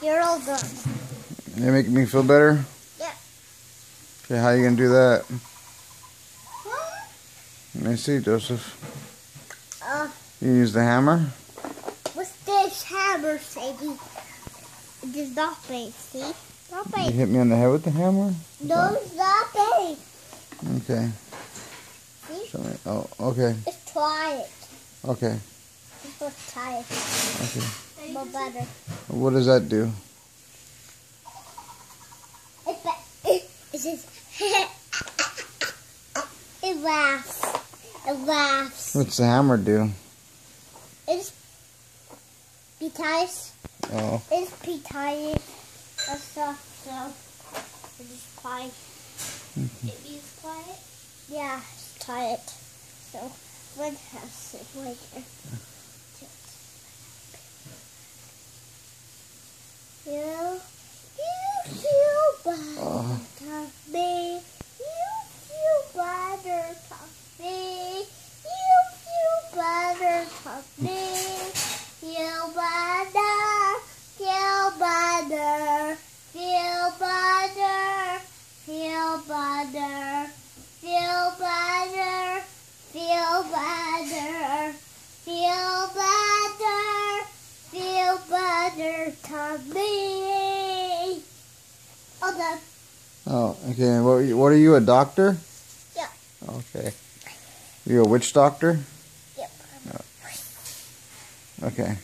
You're all done. They make me feel better? Yeah. Okay, how are you going to do that? What? Let me see, Joseph. You use the hammer? What's this hammer, Sadie? It is not big, see? Not You big. hit me on the head with the hammer? No, it's not big. Okay. See? Show me. Oh, okay. Just try it. Okay. Just try it. Okay. More better. What does that do? It says, it laughs. It laughs. What's the hammer do? It's P-ties. Oh. It's P-ties and stuff, so it is quiet. Maybe it's quiet? Yeah, it's quiet. So, one has it right there. You feel better, me. You feel better, me. You feel better, me. Feel better, feel better, feel better, feel better, feel better, feel better, feel better, feel better, me. All done. Oh, okay. What are you, a doctor? Yeah. Okay. You're a witch doctor? Yep. Okay.